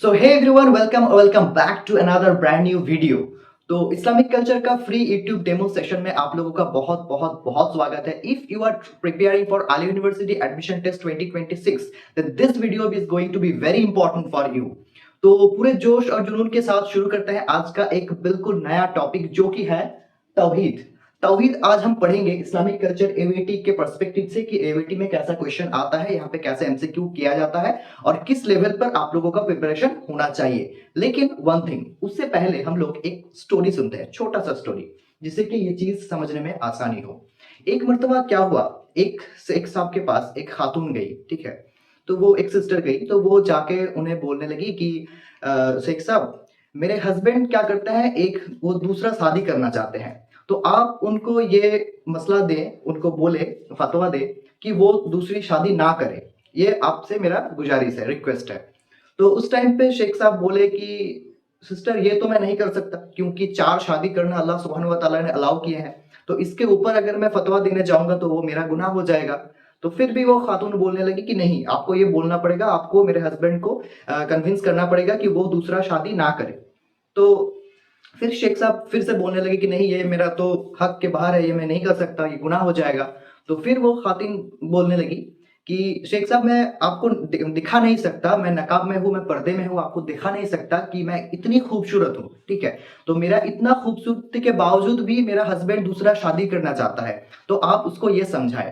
So hey everyone, welcome back to another brand new video. तो Islamic culture का free YouTube demo session में आप लोगों का बहुत बहुत बहुत स्वागत है। If you are preparing for Aliah university admission test 2026 then this video is going to be very important for you. तो पूरे जोश और जुनून के साथ शुरू करते हैं आज का एक बिल्कुल नया टॉपिक जो कि है तौहीद। तौहीद आज हम पढ़ेंगे इस्लामिक कल्चर एवीटी के पर्सपेक्टिव से कि एवीटी में कैसा क्वेश्चन आता है, यहाँ पे कैसे एमसीक्यू किया जाता है और किस लेवल पर आप लोगों का प्रिपरेशन होना चाहिए। लेकिन वन थिंग, उससे पहले हम लोग एक स्टोरी सुनते हैं, छोटा सा स्टोरी, जिससे कि ये चीज समझने में आसानी हो। एक मर्तबा क्या हुआ, एक साहब के पास एक खातून गई, ठीक है। तो वो एक सिस्टर गई, तो वो जाके उन्हें बोलने लगी कि शेख साहब, मेरे हस्बैंड क्या करते हैं, एक वो दूसरा शादी करना चाहते हैं, तो आप उनको ये मसला दें, उनको बोले, फतवा दे कि वो दूसरी शादी ना करे। ये आपसे मेरा गुजारिश है, रिक्वेस्ट है। तो उस टाइम पे शेख साहब बोले कि सिस्टर, ये तो मैं नहीं कर सकता क्योंकि 4 शादी करना अल्लाह सुब्हानहू व तआला ने अलाउ किए हैं, तो इसके ऊपर अगर मैं फतवा देने जाऊंगा तो वो मेरा गुनाह हो जाएगा। तो फिर भी वो खातून बोलने लगी कि नहीं, आपको ये बोलना पड़ेगा, आपको मेरे हस्बैंड को कन्विंस करना पड़ेगा कि वो दूसरा शादी ना करे। तो फिर शेख साहब फिर से बोलने लगे कि नहीं, ये मेरा तो हक के बाहर है, ये मैं नहीं कर सकता, ये गुनाह हो जाएगा। तो फिर वो खातिन बोलने लगी कि शेख साहब, मैं आपको दिखा नहीं सकता, मैं नकाब में हूँ, मैं पर्दे में हूँ, आपको दिखा नहीं सकता कि मैं इतनी खूबसूरत हूँ, ठीक है। तो मेरा इतना खूबसूरती के बावजूद भी मेरा हस्बैंड दूसरा शादी करना चाहता है, तो आप उसको ये समझाए।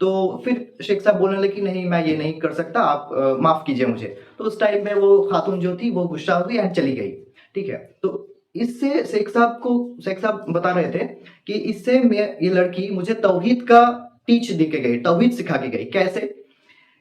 तो फिर शेख साहब बोलने लगे कि नहीं, मैं ये नहीं कर सकता, आप माफ कीजिए मुझे। तो उस टाइम में वो खातून जो थी वो गुस्सा हुई एंड चली गई, ठीक है। तो इससे शेख साहब बता रहे थे कि इससे मैं ये लड़की मुझे तौहीद का टीच दे के गई, तौहीद सिखा के गई। कैसे?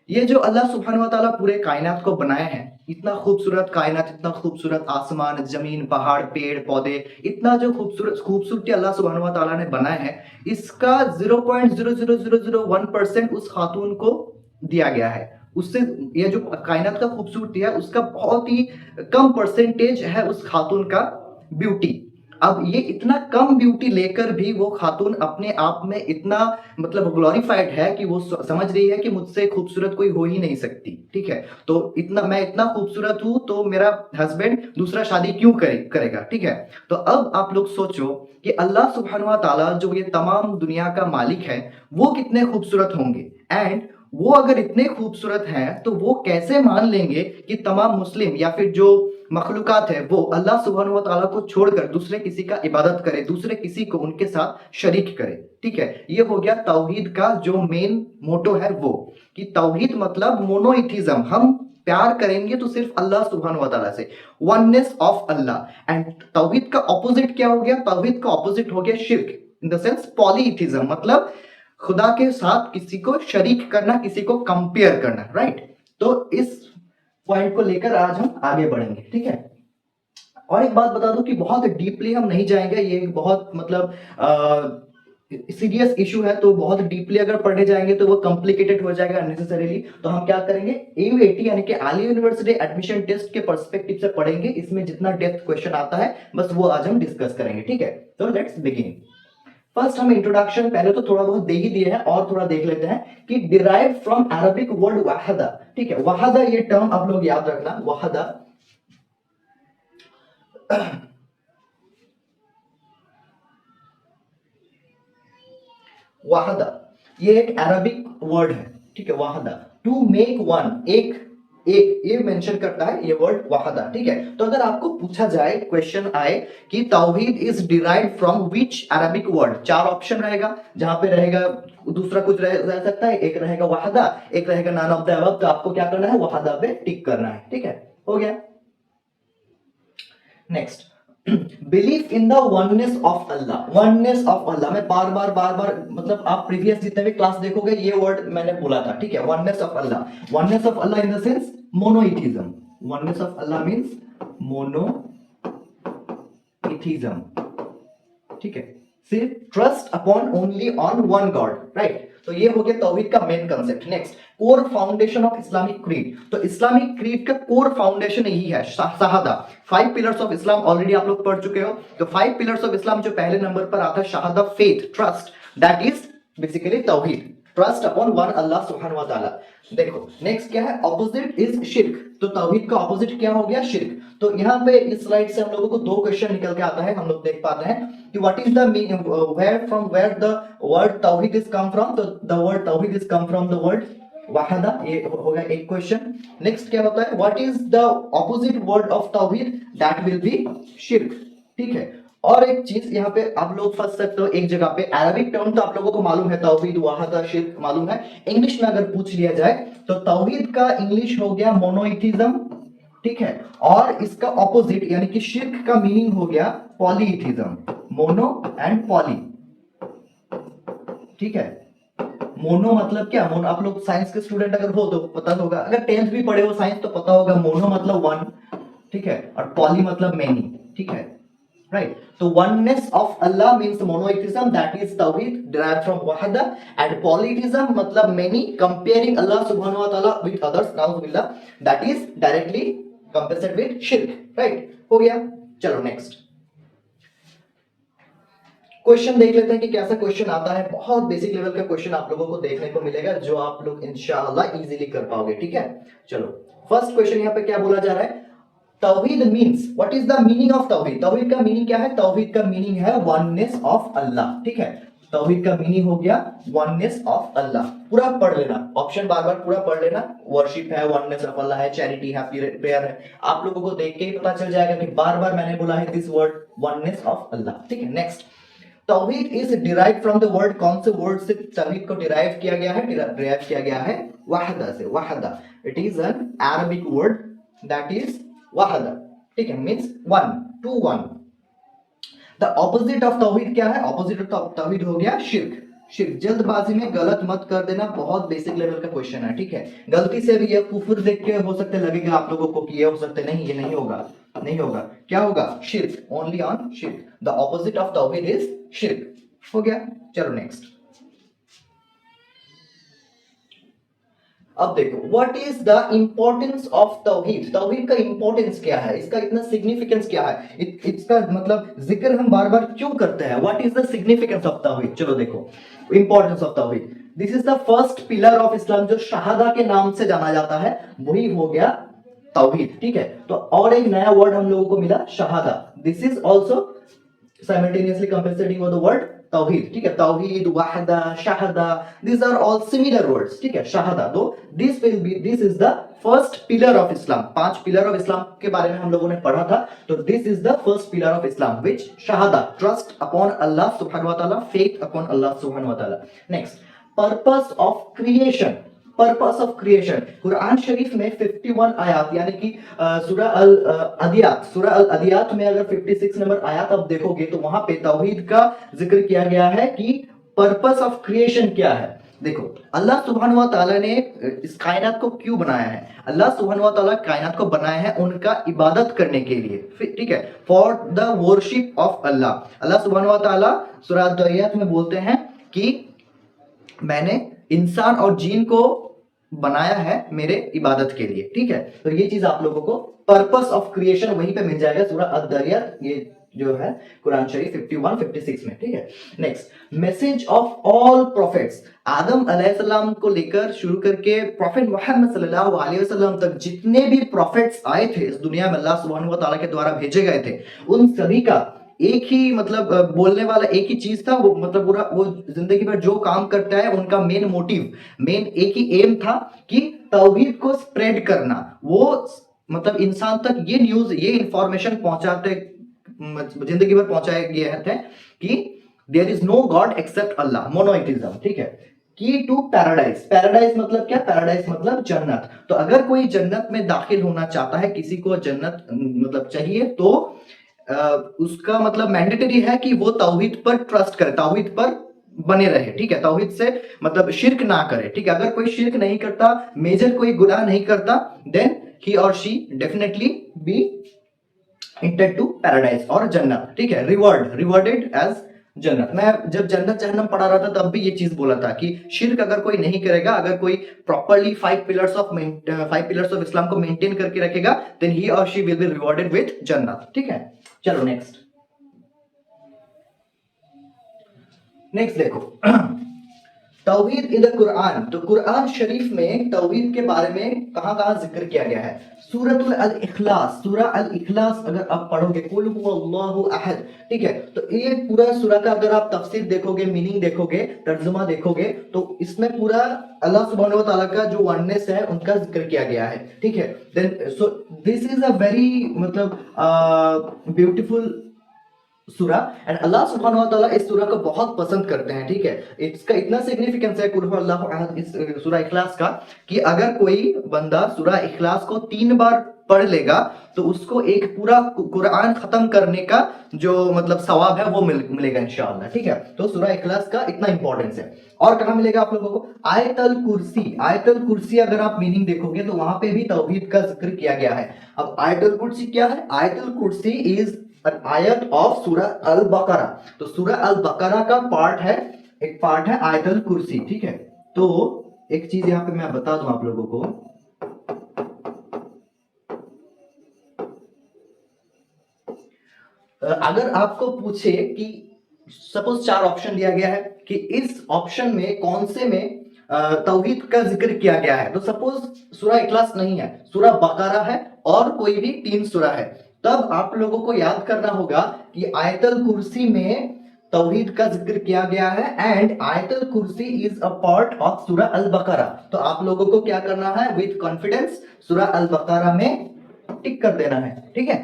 ये जो अल्लाह सुब्हानहू व तआला पूरे कायनात को बनाए हैं, इतना खूबसूरत कायनात, इतना खूबसूरत आसमान, जमीन, पहाड़, पेड़ पौधे, इतना जो खूबसूरती अल्लाह सुब्हानहू व तआला ने बनाया है, इसका 0.00001% उस खातून को दिया गया है। उससे ये जो कायनात का खूबसूरती है, उसका बहुत ही कम परसेंटेज है उस खातून का ब्यूटी। अब ये इतना कम ब्यूटी लेकर भी वो खातून अपने आप में इतना मतलब ग्लोरीफाइड है कि वो समझ रही है कि मुझसे खूबसूरत कोई हो ही नहीं सकती, ठीक है। तो मैं इतना खूबसूरत हूं, तो मेरा हस्बैंड दूसरा शादी क्यों करेगा, ठीक है। तो अब आप लोग सोचो कि अल्लाह सुब्हानहू व तआला जो ये तमाम दुनिया का मालिक है, वो कितने खूबसूरत होंगे। एंड वो अगर इतने खूबसूरत हैं तो वो कैसे मान लेंगे कि तमाम मुस्लिम या फिर जो मखलूकात है वो अल्लाह सुब्हानहू व तआला को छोड़कर दूसरे किसी का इबादत करे, दूसरे किसी को उनके साथ शरीक करे, ठीक है। ये हो गया तौहीद का जो मेन मोटो है, वो कि तौहीद मतलब मोनोइथिज्म, हम प्यार करेंगे तो सिर्फ अल्लाह सुब्हानहू व तआला से, वननेस ऑफ अल्लाह। एंड तौहीद का ऑपोजिट क्या हो गया? तौहीद का ऑपोजिट हो गया शिर्क, इन द सेंस पॉलीइथिज्म, मतलब खुदा के साथ किसी को शरीक करना, किसी को कंपेयर करना, राइट। तो इस पॉइंट को लेकर आज हम आगे बढ़ेंगे, ठीक है। और एक बात बता दूं कि बहुत डीपली हम नहीं जाएंगे, ये बहुत मतलब सीरियस इशू है, तो बहुत डीपली अगर पढ़ने जाएंगे तो वो कॉम्प्लिकेटेड हो जाएगा अननेसेसरीली। तो हम क्या करेंगे, एयूएटी यानी कि आली यूनिवर्सिटी एडमिशन टेस्ट के पर्सपेक्टिव से पढ़ेंगे। इसमें जितना डेप्थ क्वेश्चन आता है बस वो आज हम डिस्कस करेंगे, ठीक है। तो लेट्स बिगिन। फर्स्ट हम इंट्रोडक्शन पहले तो थोड़ा बहुत दे ही दिए हैं, और थोड़ा देख लेते हैं कि डिराइव फ्रॉम अरबिक वर्ड वहदा, ठीक है। वहदा ये टर्म आप लोग याद रखना, वहदा वहदा ये एक अरबिक वर्ड है, ठीक है। वहदा, टू मेक वन, एक एक ये मेंशन करता है ये वर्ड वहदा, ठीक है। तो अगर आपको पूछा जाए, क्वेश्चन आए कि तौहीद is derived from which Arabic word, 4 option रहेगा, जहां पे रहेगा दूसरा कुछ रह सकता है, एक रहेगा वहदा, एक रहेगा नन ऑफ द अबव। तो आपको क्या करना है, वहदा पे टिक करना है, ठीक है। हो गया। Next, belief in the oneness of Allah. Oneness of Allah में बार बार मतलब आप प्रीवियस जितने भी क्लास देखोगे ये वर्ड मैंने बोला था, ठीक है। Oneness of Allah, oneness of Allah in the sense monotheism, oneness of Allah means monotheism, ठीक है। सिर्फ trust upon only on one God, right. तो ये हो गया तौहीद का main concept. Next, core foundation of Islamic creed. तो इस्लामिक क्रीड का कोर फाउंडेशन यही है, शहादा। 5 पिलर्स ऑफ इस्लाम ऑलरेडी आप लोग पढ़ चुके हो। तो 5 पिलर्स ऑफ इस्लाम जो पहले नंबर पर आता है, शहादा, faith, trust, that is basically तौहीद। ट्रस्ट अपॉन वन अल्लाह सुब्हानहू व तआला। देखो नेक्स्ट क्या है, ऑपोजिट इज शिर्क, तो तौहीद का ऑपोजिट क्या हो गया, शिर्क। तो यहाँ पे इस स्लाइड से हम लोगों को दो क्वेश्चन निकल के आता है, हम लोग देख पाते हैं कि what is the meaning, where from where the word तौहीद इज कम फ्रॉम, तो द वर्ड तौहीद is come from the word वहादा, ये होगा एक क्वेश्चन। नेक्स्ट क्या होता है, what is the opposite word of तौहीद, दैट विल बी शिर्क, ठीक है। और एक चीज यहाँ पे आप लोग फंस सकते हो एक जगह पे, अरबिक टर्म तो आप लोगों को मालूम है, तौहीद वहादा शिर्क मालूम है, इंग्लिश में अगर पूछ लिया जाए तो तौहीद का इंग्लिश हो गया मोनोइथिज्म, ठीक है, और इसका ऑपोजिट यानी कि शिर्क का मीनिंग हो गया पॉलीइथिज्म, मोनो एंड पॉली, ठीक है। मोनो मतलब क्या, मोनो आप लोग साइंस के स्टूडेंट अगर हो तो पता होगा, अगर 10th भी पढ़े हो साइंस तो पता होगा, मोनो मतलब वन, ठीक है, और पॉली मतलब मेनी, ठीक है, राइट। तो oneness of Allah means monotheism, that is तौहीद derived from वहदा, एंड पॉलीथिज्म मतलब मेनी, कंपेयरिंग अल्लाह सुब्हानहू व तआला विद अदर्स, नाउजुबिल्लाह, that is directly compared with शिर्क, राइट, हो गया। चलो नेक्स्ट क्वेश्चन देख लेते हैं कि कैसा क्वेश्चन आता है। बहुत बेसिक लेवल का क्वेश्चन आप लोगों को देखने को मिलेगा जो आप लोग इंशाअल्लाह इजीली कर पाओगे, ठीक है। चलो फर्स्ट क्वेश्चन यहाँ पे क्या बोला जा रहा है, तौहीद means, what is the meaning of तौहीद, तौहीद का मीनिंग क्या है, तौहीद का मीनिंग है वननेस ऑफ अल्लाह, ठीक है। तौहीद का मीनिंग हो गया वननेस ऑफ अल्लाह, पूरा पढ़ लेना, ऑप्शन बार बार पूरा पढ़ लेना, वर्शिप है, वननेस ऑफ अल्लाह है, चैरिटी है, प्रेयर है, आप लोगों को देख के ही पता चल जाएगा कि बार बार मैंने बोला है this word oneness of Allah, ठीक है। नेक्स्ट तौहीद is derived from the word, कौन से वर्ड से तौहीद को डिराइव किया गया है, डिराइव किया गया है वहदा से, वहदा, it is an Arabic word that is वहदा, ठीक है, means one, to one. The opposite of तौहीद क्या है, ऑपोजिट ऑफ तौहीद हो गया शिर्क, शिर्क। जल्दबाजी में गलत मत कर देना, बहुत बेसिक लेवल का क्वेश्चन है, ठीक है। गलती से भी ये कुफर देख के हो सकते लगेगा आप लोगों को कि ये हो सकते, नहीं, ये नहीं होगा, नहीं होगा, क्या होगा, शिर्क, ओनली ऑन शिर्क, द ऑपोजिट ऑफ तौहीद इज शिर्क, हो गया। चलो नेक्स्ट, अब देखो what is the importance of तौहीद, तौहीद का इंपॉर्टेंस क्या है, इसका इतना सिग्निफिकेंस क्या है, इसका मतलब जिक्र हम बार बार क्यों करते हैं, what is the significance of तौहीद। चलो देखो इंपॉर्टेंस ऑफ तौहीद, this is the first pillar of Islam, जो शहादा के नाम से जाना जाता है, वही हो गया तौहीद, ठीक है। तो और एक नया वर्ड हम लोगों को मिला, Shahada, this is also simultaneously compensating with the word तौहीद, ठीक है, तौहीद, वहदा, Shahada, these are all similar words, ठीक है। शहादा, तो this is the first pillar of Islam, 5 pillar of इस्लाम के बारे में हम लोगों ने पढ़ा था, तो this is the first pillar of Islam, which Shahada, trust upon Allah subhanahu wa ta'ala, faith upon Allah subhanahu wa ta'ala। next, purpose of creation, purpose of creation, Quran शरीफ में 51 आयात यानी कि सूरह अल अदियात में अगर 56 नंबर आयात आप देखोगे तो वहां पे तौहीद का जिक्र किया गया है कि पर्पस ऑफ क्रिएशन क्या है। देखो अल्लाह सुब्हानहू व तआला ने इस कायनात को क्यों बनाया है, अल्लाह सुब्हानहू व तआला कायनात को बनाया है उनका इबादत करने के लिए, ठीक है, फॉर द वर्शिप ऑफ अल्लाह। अल्लाह सुब्हानहू व तआला सूरह अदियात में बोलते हैं कि मैंने इंसान और जीन को बनाया है मेरे इबादत के लिए, ठीक है। तो ये चीज आप लोगों को पर्पस ऑफ क्रिएशन वहीं पे मिल जाएगा सूरह अद-दरियात, ये जो है कुरान शरीफ 51 56 में, ठीक है। Next, message of all prophets, आदम अलैहिस्सलाम को लेकर शुरू करके प्रॉफिट मोहम्मद सल्लल्लाहु अलैहि वसल्लम तक जितने भी प्रॉफिट्स आए थे इस दुनिया में अल्लाह सुब्हानहू व तआला के द्वारा भेजे गए थे, उन सभी का एक ही मतलब बोलने वाला एक ही चीज था, वो मतलब पूरा वो जिंदगी भर जो काम करता है उनका मेन मोटिव, मेन एक ही एम था कि तौहीद को स्प्रेड करना, वो मतलब इंसान तक ये न्यूज, ये इंफॉर्मेशन पहुंचाते, जिंदगी भर पहुंचाए गए थे कि there is no God except Allah, monotheism, ठीक है। की टू पैराडाइज, पैराडाइज मतलब क्या, पैराडाइज मतलब जन्नत। तो अगर कोई जन्नत में दाखिल होना चाहता है, किसी को जन्नत मतलब चाहिए, तो उसका मतलब मैंडेटरी है कि वो तौहीद पर ट्रस्ट करे, तौहीद पर बने रहे, ठीक है, तौहीद से मतलब शिर्क ना करे, ठीक है। अगर कोई शिर्क नहीं करता, मेजर कोई गुनाह नहीं करता, देन ही और she definitely be intended to paradise और जन्नत, ठीक है, रिवॉर्डेड एज जन्नत। मैं जब जन्नत जहन्नम पढ़ा रहा था तब भी ये चीज बोला था कि शिर्क अगर कोई नहीं करेगा, अगर कोई प्रॉपर्ली 5 पिलर्स ऑफ इस्लाम को मेंटेन करके रखेगा, देन ही और she will be rewarded with जन्नत, ठीक है। चलो नेक्स्ट देखो तौहीद इन द कुरान, तो कुरान शरीफ में तौहीद के बारे में कहां कहां जिक्र किया गया है? सूरतुल अल इखलास, सूरा अल इखलास अगर आप पढ़ोगे, कुल हुवल्लाहु अहद, ठीक है, तो ये पूरा सूरा का अगर आप तफसीर देखोगे, मीनिंग देखोगे, तर्जुमा देखोगे, तो इसमें पूरा अल्लाह सुब्हानहू व तआला का जो वननेस है उनका जिक्र किया गया है, ठीक है। Then so this is a very मतलब ब्यूटीफुल सूरा, एंड अल्लाह सुब्हानहू व तआला इस सूरा को बहुत पसंद करते हैं, ठीक है। इसका इतना सिग्निफिकेंस है कुल हुवल्लाहु अहद, इस सूरा इखलास का, कि अगर कोई बंदा सूरा इखलास को 3 बार पढ़ लेगा तो उसको एक पूरा कुरान खत्म करने का जो मतलब सवाब है वो मिलेगा इंशाअल्लाह, ठीक है। तो सूरा इखलास का इतना इंपॉर्टेंस है। और कहां मिलेगा आप लोगों को? आयतल कुर्सी, आयतल कुर्सी अगर आप मीनिंग देखोगे तो वहां पे भी तौहीद का जिक्र किया गया है। अब आयतल कुर्सी क्या है? आयतल कुर्सी इज an ayat of सूरा अल बकरा, तो सूरा अल बकरा का पार्ट है, एक पार्ट है आयतल कुर्सी, ठीक है। तो एक चीज यहां पे मैं बता दूं आप लोगों को, अगर आपको पूछे कि सपोज 4 ऑप्शन दिया गया है कि इस ऑप्शन में कौन से में तौहीद का जिक्र किया गया है, तो सपोज सूरा इखलास नहीं है, सूरा बकरा है और कोई भी 3 सूरा है, तब आप लोगों को याद करना होगा कि आयतल कुर्सी में तौहीद का जिक्र किया गया है एंड आयतल कुर्सी इज अ पार्ट ऑफ सूरा अल बकरा। तो आप लोगों को क्या करना है? विद कॉन्फिडेंस सूरा अल बकरा में टिक कर देना है, ठीक है।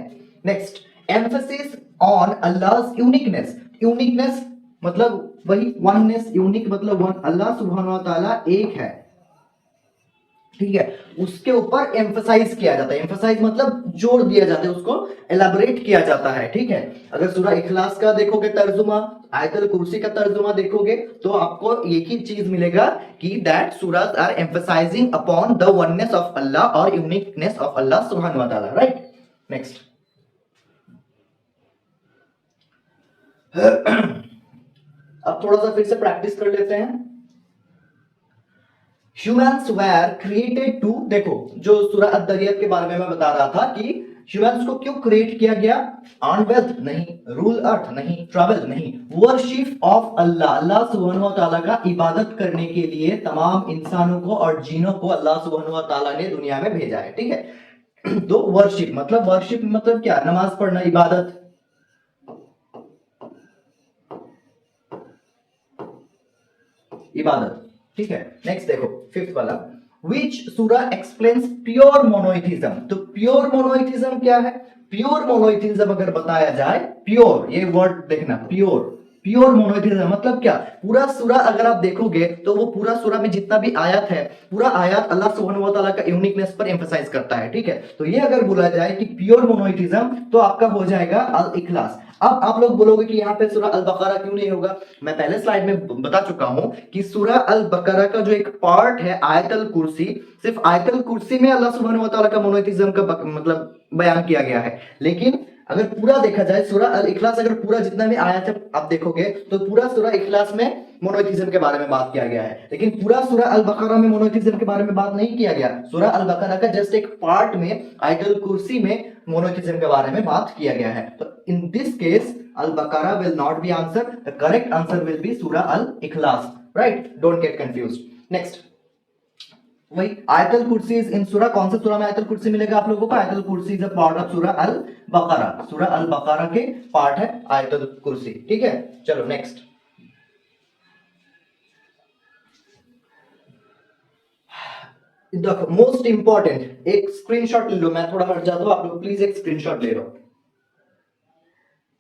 Next, emphasis on Allah's uniqueness, uniqueness मतलब वही वननेस, यूनिक मतलब वन, अल्लाह सुब्हानहू व तआला एक है, ठीक है, उसके ऊपर एम्फसाइज किया जाता है। एम्फसाइज मतलब जोर दिया जाता है, उसको एलाबोरेट किया जाता है, ठीक है। अगर सूरा इखलास का देखोगे तर्जुमा, आयतल कुर्सी का तर्जुमा देखोगे तो आपको एक ही चीज मिलेगा कि that surahs are emphasising upon the oneness of Allah और यूनिकनेस ऑफ अल्लाह सुब्हानहू व तआला, राइट। नेक्स्ट, अब थोड़ा सा फिर से प्रैक्टिस कर लेते हैं। ह्यूमंस वेर क्रिएटेड टू, देखो जो सूरा अद-दरियत के बारे में मैं बता रहा था कि ह्यूमंस को क्यों क्रिएट किया गया? अर्न वेल्थ नहीं, रूल अर्थ नहीं, ट्रैवल नहीं, वर्शिप ऑफ अल्लाह, अल्लाह सुब्हानहू व तआला का इबादत करने के लिए तमाम इंसानों को और जीनों को अल्लाह सुब्हानहू व तआला ने दुनिया में भेजा है, ठीक है। तो वर्शिप मतलब क्या? नमाज पढ़ना, इबादत, इबादत, ठीक है। नेक्स्ट देखो फिफ्थ वाला, विच सूरा एक्सप्लेन्स प्योर मोनोइथिज्म, तो प्योर मोनोइथिज्म क्या है? प्योर मोनोइथिज्म अगर बताया जाए, प्योर ये वर्ड देखना, प्योर, प्योर मोनोइथिज्म मतलब क्या? पूरा सूरा अगर आप देखोगे तो वो पूरा सूरा में जितना भी आयत है, पूरा आयत अल्लाह सुब्हानहू व तआला का यूनिकनेस पर एम्फसाइज करता है, ठीक है। तो ये अगर बोला जाए कि प्योर मोनोइथिज्म तो आपका हो जाएगा अल इखलास। अब आप लोग बोलोगे कि यहाँ पे सूरा अल बकरा क्यों नहीं होगा? मैं पहले स्लाइड में बता चुका हूं कि सूरा अल बकरा का जो एक पार्ट है आयतल कुर्सी, सिर्फ आयतल कुर्सी में अल्लाह सुब्हानहू व तआला का मोनोइथिज्म का मतलब बयान किया गया है। लेकिन अगर पूरा देखा जाए सूरा अल इखलास, अगर पूरा जितना भी आयत है आप देखोगे तो पूरा सूरा इखलास में मोनोइथिज्म के बारे में बात किया गया है, लेकिन पूरा सूरा अल बकरा में मोनोइथिज्म के बारे में बात नहीं किया गया। सूरा अल बकरा का जस्ट एक पार्ट में आयतल कुर्सी में मोनोइथिज्म के बारे में बात किया गया है। तो in this case al Baqarah will not be answer, the correct answer will be surah Al Ikhlas, right, don't get confused. Next, वही आयतल कुर्सी इन सूरा, कौन से सूरा में आयतल कुर्सी मिलेगा आप लोगों को? आयतल कुर्सी इज अ पार्ट ऑफ सूरा अल बकरा, सूरा अल बकरा के पार्ट है आयतल कुर्सी, ठीक है। चलो नेक्स्ट, देखो मोस्ट इंपॉर्टेंट, एक स्क्रीनशॉट ले लो, मैं थोड़ा हट जाता हूं, आप लोग प्लीज एक स्क्रीनशॉट ले लो।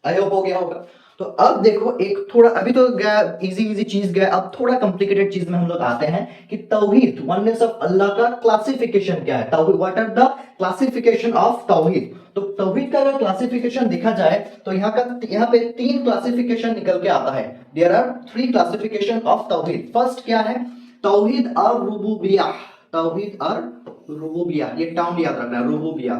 आई होप हो गया होगा। तो अब देखो एक थोड़ा, अभी तो गया इजी इजी चीज गया, अब थोड़ा कॉम्प्लिकेटेड चीज में हम लोग आते हैं कि तौहीद, वननेस ऑफ अल्लाह का क्लासिफिकेशन क्या है? तौहीद, what are the classification of तौहीद? तो तौहीद का अगर क्लासिफिकेशन देखा जाए तो यहाँ पे 3 क्लासिफिकेशन निकल के आता है। देयर आर 3 क्लासिफिकेशन ऑफ तौहीद। फर्स्ट क्या है? तौहीद और रुबूबिया, तौहीद और रुबूबिया, ये टाउन याद रखना है, रुबूबिया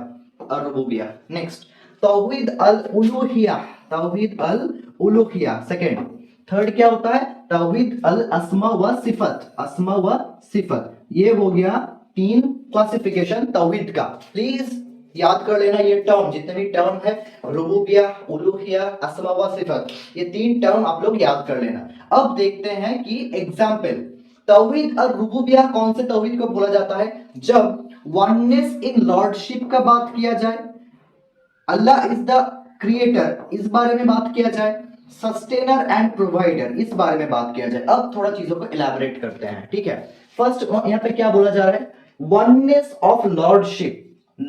और रुबूबिया। नेक्स्ट, तौहीद अल उलूहिया, तौहीद अल उलूहिया सेकंड। थर्ड क्या होता है? तौहीद अल अस्मा व सिफत, अस्मा व सिफत। ये हो गया 3 क्लासिफिकेशन तौहीद का। प्लीज याद कर लेना ये टर्म, जितने भी टर्म है, रुबूबिया, उलूहिया, अस्मा व सिफत, ये 3 टर्म आप लोग याद कर लेना। अब देखते हैं कि एग्जाम्पल, तौहीद और रुबूबिया कौन से तौहीद को बोला जाता है? जब वननेस इन लॉर्डशिप का बात किया जाए, अल्लाह इज द क्रिएटर इस बारे में बात किया जाए, सस्टेनर एंड प्रोवाइडर इस बारे में बात किया जाए। अब थोड़ा चीजों को इलैबोरेट करते हैं, ठीक है। फर्स्ट यहाँ पे क्या बोला जा रहा है? Oneness of lordship.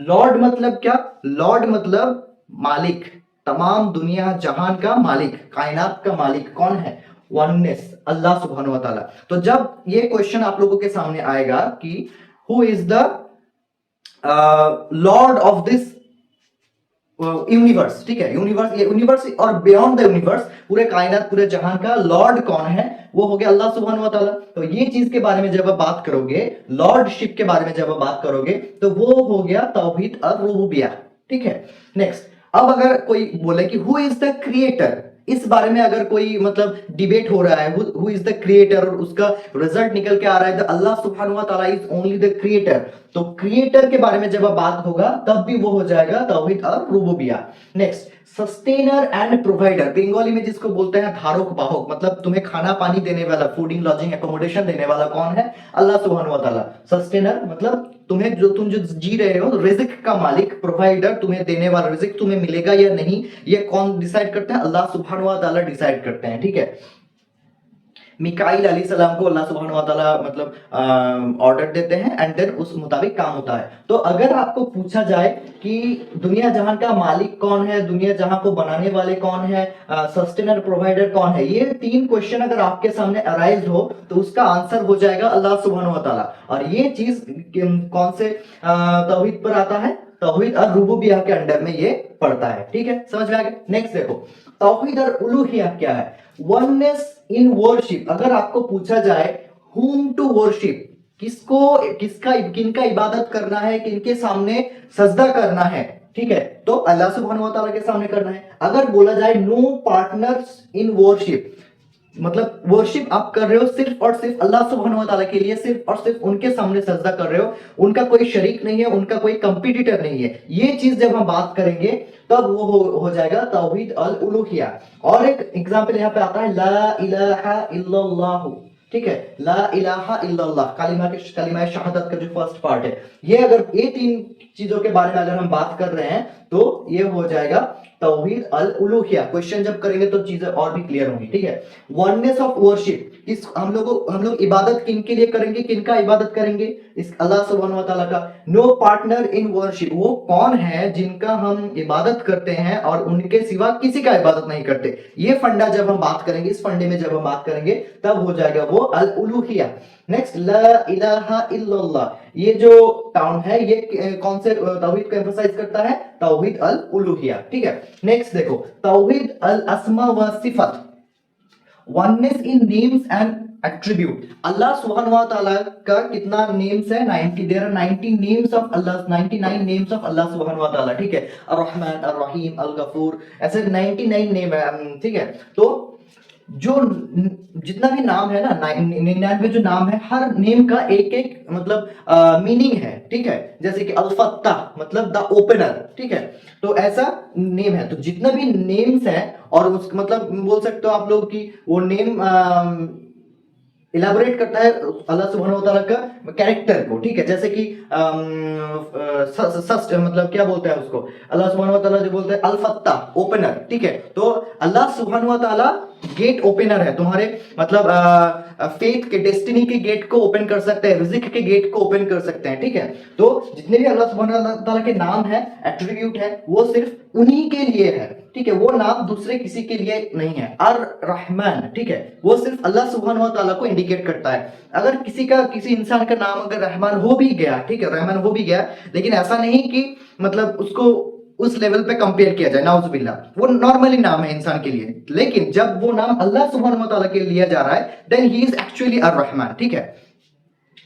लॉर्ड मतलब क्या? लॉर्ड मतलब मालिक, तमाम दुनिया जहान का मालिक, कायनात का मालिक कौन है? वननेस, अल्लाह सुब्हानहू व तआला। तो जब ये क्वेश्चन आप लोगों के सामने आएगा कि who is the Lord of this universe, ठीक है, यूनिवर्स, ये यूनिवर्स और बियॉन्ड द यूनिवर्स, पूरे कायनात पूरे जहान का लॉर्ड कौन है? वो हो गया अल्लाह सुब्हानहू व तआला। तो ये चीज के बारे में जब आप बात करोगे, लॉर्डशिप के बारे में जब आप बात करोगे, तो वो हो गया तौहीद और रुबूबिया, ठीक है। नेक्स्ट, अब अगर कोई बोले कि हु इज द क्रिएटर, इस बारे में अगर कोई मतलब डिबेट हो रहा है, हु इज द क्रिएटर, और उसका रिजल्ट निकल के आ रहा है द अल्लाह सुब्हानहू व तआला इज ओनली द क्रिएटर, तो क्रिएटर के बारे में जब बात होगा तब भी वो हो जाएगा तौहीद और रुबूबिया। Next, sustainer and provider, Bengali में जिसको बोलते हैं धारक बाहक, मतलब तुम्हें खाना पानी देने वाला, फूडिंग लॉजिंग एकोमोडेशन देने वाला कौन है? अल्लाह सुब्हानहू व तआला। सस्टेनर मतलब तुम्हें तुम जो जी रहे हो, रिज़्क का मालिक, प्रोवाइडर तुम्हें देने वाला, रिज़्क तुम्हें मिलेगा या नहीं ये कौन डिसाइड करता है? अल्लाह सुब्हानहू व तआला डिसाइड करते हैं, ठीक है। मिकाईल अलैहिस्सलाम को अल्लाह सुब्हानहू व तआला मतलब ऑर्डर देते हैं एंड देन उस मुताबिक काम होता है। तो अगर आपको पूछा जाए कि दुनिया जहान का मालिक कौन है, दुनिया जहां को बनाने वाले कौन है, सस्टेनर प्रोवाइडर कौन है, ये तीन क्वेश्चन अगर आपके सामने अराइज हो तो उसका आंसर हो जाएगा अल्लाह सुब्हानहू व तआला। और ये चीज कौन से तौहीद पर आता है? तौहीद और रुबूबिया के अंडर में ये पड़ता है, ठीक है, समझ में आ गया। नेक्स्ट देखो, तौहीद और उलूहिया क्या है? वननेस इन वर्शिप। अगर आपको पूछा जाए whom to worship, किसको, किनका इबादत करना है, किनके सामने सजदा करना है, ठीक है, तो अल्लाह सुब्हानहू व तआला के सामने करना है। अगर बोला जाए नो पार्टनर्स इन वर्शिप, मतलब वर्शिप आप कर रहे हो सिर्फ और सिर्फ अल्लाह सुब्हानहू व तआला के लिए, सिर्फ और सिर्फ उनके सामने सजदा कर रहे हो, उनका कोई शरीक नहीं है, उनका कोई कंपटीटर नहीं है, ये चीज जब हम बात करेंगे तब वो हो जाएगा तौहीद अल उलूहिया। और एक एग्जांपल यहाँ पे आता है ला इलाहा इल्लल्लाह, ठीक है, ला इलाहा इल्लल्लाह, कलिमा शहादत का जो फर्स्ट पार्ट है, ये अगर ये तीन चीजों के बारे में अगर हम बात कर रहे हैं तो ये हो जाएगा तौहीद अल उलूहिया। क्वेश्चन जब करेंगे तो चीजें और भी क्लियर होंगी, ठीक है। वननेस ऑफ वर्शिप, इस हम लोग इबादत किनके लिए करेंगे, किनका इबादत करेंगे? इस अल्लाह सुब्हानहू व तआला का। नो पार्टनर इन वर्शिप, वो कौन है जिनका हम इबादत करते हैं और उनके सिवा किसी का इबादत नहीं करते। ये फंडा जब हम बात करेंगे, इस फंडे में जब हम बात करेंगे तब हो जाएगा वो अल उलूहिया। नेक्स्ट, ला इलाहा इल्लल्लाह, ये जो टाउन है ये कौन से तौहीद को एम्फसाइज करता है? तौहीद अल उलूहिया, ठीक है। नेक्स्ट देखो, तौहीद अल अस्मा व सिफत, oneness in names and attribute. Allah सुब्हानहू व तआला का कितना नेम्स है? 90, there are 90 names of Allah, 99 names of Allah सुब्हानहू व तआला, ठीक है। अर्रहमान, अर्रहीम, अल गफूर, ऐसे 99 नेम है, ठीक है। तो जो जितना भी नाम है ना, 99 जो नाम है, हर नेम का एक एक मतलब मीनिंग है, ठीक है। जैसे कि अल फत्ताह मतलब द ओपनर, ठीक है, तो ऐसा नेम है। तो जितना भी नेम्स है और उस मतलब बोल सकते हो आप लोग कि वो नेम इलाबोरेट करता है अल्लाह सुब्हानहू व तआला का कैरेक्टर को, ठीक है। जैसे कि मतलब क्या बोलते हैं उसको, अल्लाह सुब्हानहू व तआला जो बोलते हैं अल फत्ताह, ओपनर, ठीक है। तो अल्लाह सुब्हानहू व तआला गेट ओपनर है, तुम्हारे मतलब फेथ के, डेस्टिनी के गेट को ओपन कर सकते हैं, रिज़्क के गेट को ओपन कर सकते हैं, ठीक है। तो जितने भी अल्लाह सुब्हानहू व तआला के नाम है, एट्रीब्यूट है, वो सिर्फ उन्हीं के लिए है, ठीक है, वो नाम दूसरे किसी के लिए नहीं है। अर रहमान, ठीक है, वो सिर्फ अल्लाह सुब्हानहू व तआला को इंडिकेट करता है। अगर किसी इंसान का नाम अगर रहमान हो भी गया, ठीक है, रहमान हो भी गया, लेकिन ऐसा नहीं कि मतलब उसको उस लेवल पे कंपेयर किया जाए, नाउजुबिल्लाह, वो नॉर्मली नाम है इंसान के लिए, लेकिन जब वो नाम अल्लाह सुब्हानहू व तआला के लिए लिया जा रहा है देन ही इज एक्चुअली अर रहमान, ठीक है।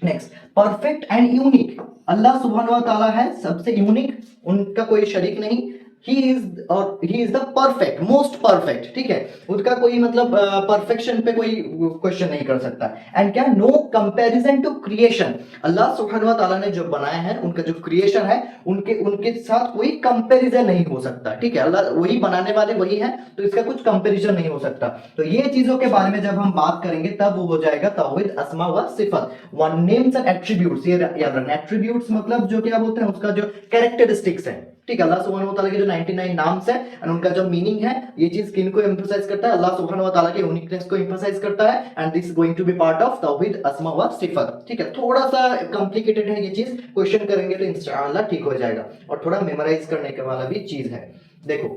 नेक्स्ट, परफेक्ट एंड यूनिक, अल्लाह सुब्हानहू व तआला है सबसे यूनिक, उनका कोई शरीक नहीं, he is the perfect, most perfect, ठीक है, उसका कोई मतलब परफेक्शन पे कोई क्वेश्चन नहीं कर सकता। एंड क्या, no comparison to creation, Allah सुब्हानहू व तआला ने जो बनाया है, उनका जो क्रिएशन है, उनके उनके साथ कोई कंपैरिजन नहीं हो सकता, ठीक है, अल्लाह वही बनाने वाले वही है, तो इसका कुछ कंपैरिजन नहीं हो सकता। तो ये चीजों के बारे में जब हम बात करेंगे तब वो हो जाएगा तौहीद अस्मा व सिफत। वन नेम्स एंड एट्रीब्यूट्स, ये याद रखना, एट्रीब्यूट्स मतलब जो क्या बोलते हैं, उसका जो कैरेक्टरिस्टिक्स है, ठीक है, अल्लाह सुब्हानहू व तआला के जो 99 नाम्स है और उनका जो मीनिंग है, ये चीज किनको एम्फसाइज करता है, अल्लाह सुब्हानहू व तआला के यूनिकनेस को एम्फसाइज करता है। And this is going to be part of तौहीद अस्मा व सिफत, ठीक है, थोड़ा सा कॉम्प्लिकेटेड है ये चीज, क्वेश्चन करेंगे तो इंशाअल्लाह ठीक हो जाएगा, और थोड़ा मेमोराइज करने के वाला भी चीज है। देखो,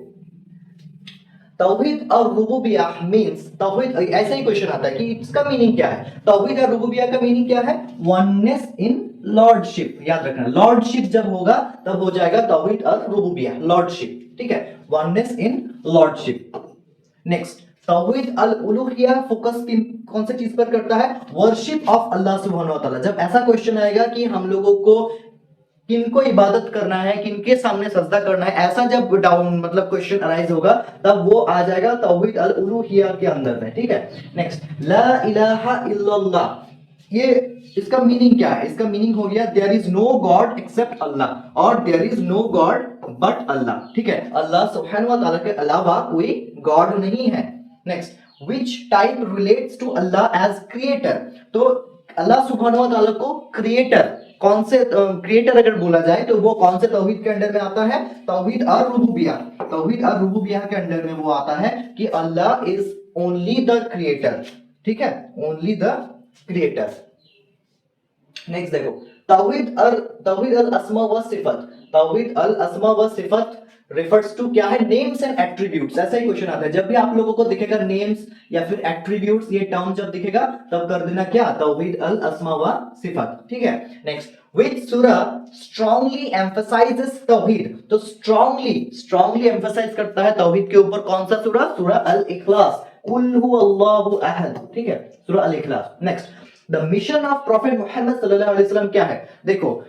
तौहीद और रुबूबिया मींस, तौहीद ऐसा ही क्वेश्चन आता है कि इसका मीनिंग क्या है, तौहीद और रुबूबिया का मीनिंग क्या है, वननेस इन लॉर्डशिप, याद रखना, लॉर्डशिप जब होगा तब हो जाएगा तौहीद और रुबूबिया, लॉर्डशिप, ठीक है, वननेस इन लॉर्डशिप। नेक्स्ट, तौहीद अल उलूहिया फोकस कौन से चीज पर करता है, वर्शिप ऑफ अल्लाह सुब्हानहू व तआला। जब ऐसा क्वेश्चन आएगा कि हम लोगों को किनको इबादत करना है, किनके सामने सजदा करना है, ऐसा जब डाउन मतलब क्वेश्चन अराइज होगा, तब वो आ जाएगा तौहीद अल उलूहिया के अंदर में, ठीक है। नेक्स्ट, ला इलाहा इल्लल्लाह, ये इसका मीनिंग क्या है, इसका मीनिंग हो गया there is no God except Allah, और there is no God but Allah, ठीक है, अल्लाह सुब्हानहू व तआला के अलावा कोई गॉड नहीं है। Next, which type relates to Allah as creator, तो अल्लाह सुब्हानहू व तआला को क्रिएटर, कौन से क्रिएटर अगर बोला जाए तो वो कौन से तौहीद के अंडर में आता है, तौहीद और रुबूबिया, तौहीद और रुबूबिया के अंडर में वो आता है कि अल्लाह इज ओनली द क्रिएटर, ठीक है, ओनली द क्रिएटर। नेक्स्ट देखो, तौहीद अल अस्मा व सिफत, तौहीद अल अस्मा व सिफत रेफर्स टू क्या है, नेम्स एंड एट्रीब्यूट्स। ऐसा ही क्वेश्चन आता है, जब भी आप लोगों को दिखेगा नेम्स या फिर एट्रीब्यूट्स, ये टर्म जब दिखेगा तब कर देना क्या, तौहीद अल अस्मा व सिफत, ठीक है। नेक्स्ट, which सूरा strongly emphasizes तौहीद, तो strongly emphasize करता है तौहीद के ऊपर, कौन सा सूरा, सूरा अल इखलास, कुल हुवल्लाहु अहद, ठीक है, सूरा अल इखलास। Next, the mission of prophet Muhammad सल्लल्लाहु अलैहि वसल्लम क्या है, देखो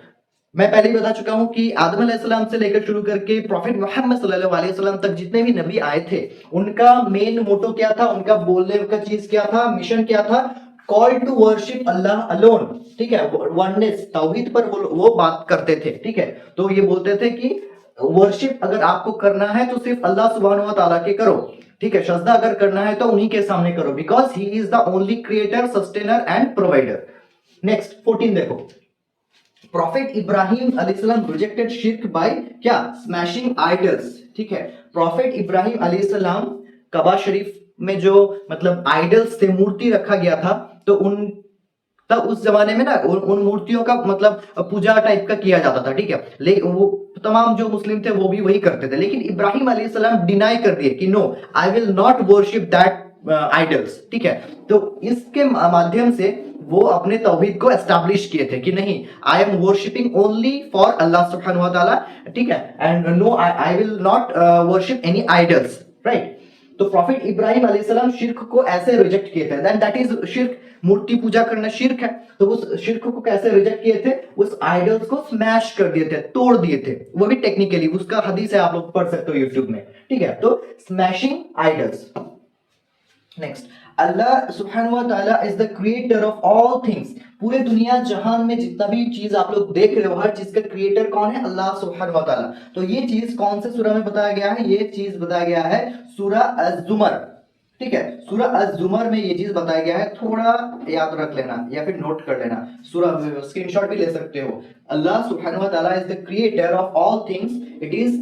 मैं पहले ही बता चुका हूं कि आदम अलैहिस्सलाम से लेकर शुरू करके प्रॉफिट मोहम्मद सल्लल्लाहु अलैहि वसल्लम तक जितने भी नबी आए थे, उनका मेन मोटो क्या था, उनका बोलने का चीज क्या था, मिशन क्या था, call to worship Allah alone, ठीक है, वननेस, तौहीद पर वो बात करते थे, ठीक है, तो ये बोलते थे कि वर्शिप अगर आपको करना है तो सिर्फ अल्लाह सुब्हानहू व तआला के करो, ठीक है, सजदा अगर करना है तो उन्हीं के सामने करो, because he is the only creator, sustainer and provider. Next 14 देखो, प्रॉफिट इब्राहिम अलैहिस्सलाम रिजेक्टेड शिर्क बाय क्या, स्मैशिंग आइडल्स, ठीक है, प्रॉफिट इब्राहिम अलैहिस्सलाम कबा शरीफ में जो मतलब आइडल्स थे, मूर्ति रखा गया था, तो उन तब उस जमाने में ना उन मूर्तियों का मतलब पूजा टाइप का किया जाता था, ठीक है, लेकिन वो तमाम जो मुस्लिम थे वो भी वही करते थे, लेकिन इब्राहिम अलैहिस्सलाम डिनाई कर दिए कि no, I will not worship that idols, ठीक है, तो इसके माध्यम से वो अपने तौहीद को एस्टैब्लिश किए थे कि नहीं, I am worshipping only for Allah सुब्हानहू व तआला, ठीक है, and no I will not worship any idols, right. तो प्रॉफिट इब्राहिम अलैहिस्सलाम शिर्क को ऐसे रिजेक्ट किए थे, देन दैट इज शिर्क, मूर्ति पूजा करना शिर्क है, तो उस शिर्क को कैसे रिजेक्ट किए थे, उस आइडल्स को स्मैश कर दिए थे, तोड़ दिए थे, वो भी टेक्निकली, उसका हदीस है, आप लोग पढ़ सकते हो यूट्यूब में, ठीक है, तो स्मैशिंग आइडल्स। नेक्स्ट, अल्लाह सुब्हानहू व तआला is the creator of all things, पूरे दुनिया जहान में जितना भी चीज आप लोग देख रहे हो, हर चीज का क्रिएटर कौन है, अल्लाह सुब्हानहू व तआला। तो ये चीज कौन से सूरा में बताया गया है, ये चीज बताया गया है सूरा अज़-ज़ुमर, ठीक है, सूरा अज़-ज़ुमर में ये चीज बताया गया है, थोड़ा याद रख लेना या फिर नोट कर लेना, सूरा स्क्रीनशॉट भी ले सकते हो। अल्लाह सुब्हानहू व तआला is the creator of all things, it is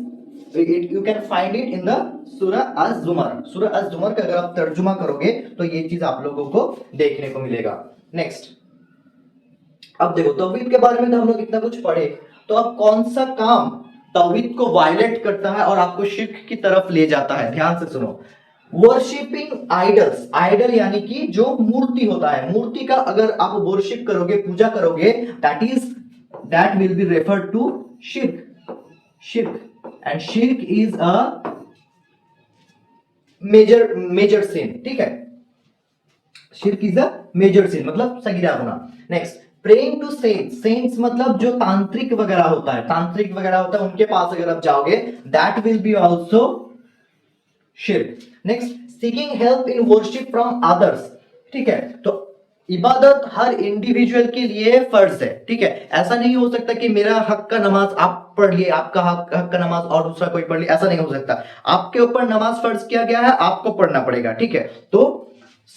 you can find it in the सूरा अज़-ज़ुमर। सूरा अज़-ज़ुमर का अगर आप तर्जुमा करोगे तो ये चीज आप लोगों को देखने को मिलेगा। नेक्स्ट, अब देखो तौहीद के बारे में तो हम लोग इतना कुछ पढ़े, तो अब कौन सा काम तौहीद को वायलेट करता है और आपको शिर्क की तरफ ले जाता है, ध्यान से सुनो। वर्शिपिंग आइडल्स, आइडल यानी कि जो मूर्ति होता है, मूर्ति का अगर आप वर्शिप करोगे, पूजा करोगे, that will be referred to शिर्क, and shirk is a major sin, ठीक है, शिर्क इज अ मेजर सिन, मतलब सगीरा गुनाह। Next, praying to saints, saints मतलब जो तांत्रिक वगैरह होता है, तांत्रिक वगैरह होता है उनके पास अगर आप जाओगे, दैट विल बी ऑल्सो शिर्क। Next, seeking help in worship from others, ठीक है। तो इबादत हर इंडिविजुअल के लिए फर्ज है, ठीक है। ऐसा नहीं हो सकता कि मेरा हक का नमाज आप पढ़ लिए, आपका हक का नमाज और दूसरा कोई पढ़ लिए, ऐसा नहीं हो सकता। आपके ऊपर नमाज फर्ज किया गया है, आपको पढ़ना पड़ेगा, ठीक है। तो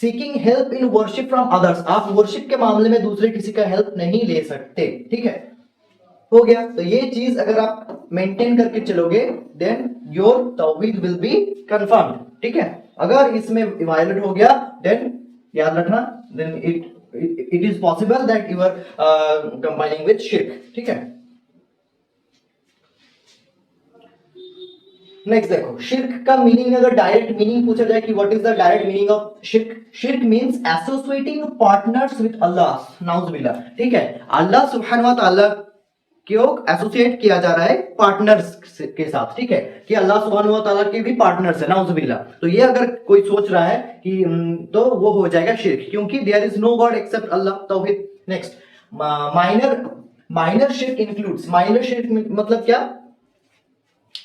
seeking help in worship from others, आप वर्शिप के मामले में दूसरे किसी का हेल्प नहीं ले सकते, ठीक है। हो गया। तो ये चीज अगर आप मेंटेन करके चलोगे, देन योर तौहीद विल बी कंफर्म्ड, ठीक है। अगर इसमें वायलेट हो गया, देन याद रखना, then it is possible that you are combining with शिर्क, ठीक है। नेक्स्ट देखो, शिर्क का मीनिंग अगर डायरेक्ट मीनिंग पूछा जाए कि what is the direct meaning of शिर्क, शिर्क means associating partners with Allah, नाउजुबिल्लाह, ठीक है। अल्लाह सुब्हानहू व तआला क्यों एसोसिएट किया जा रहा है पार्टनर्स के साथ, ठीक है, कि अल्लाह सुब्हानहू व तआला के भी पार्टनर्स है, नाउजुबिल्लाह। तो ये अगर कोई सोच रहा है कि तो वो हो जाएगा शिर्क, क्योंकि there is no God except Allah, तौहीद। नेक्स्ट, माइनर शिर्क इंक्लूड्स, माइनर शिर्क मतलब क्या,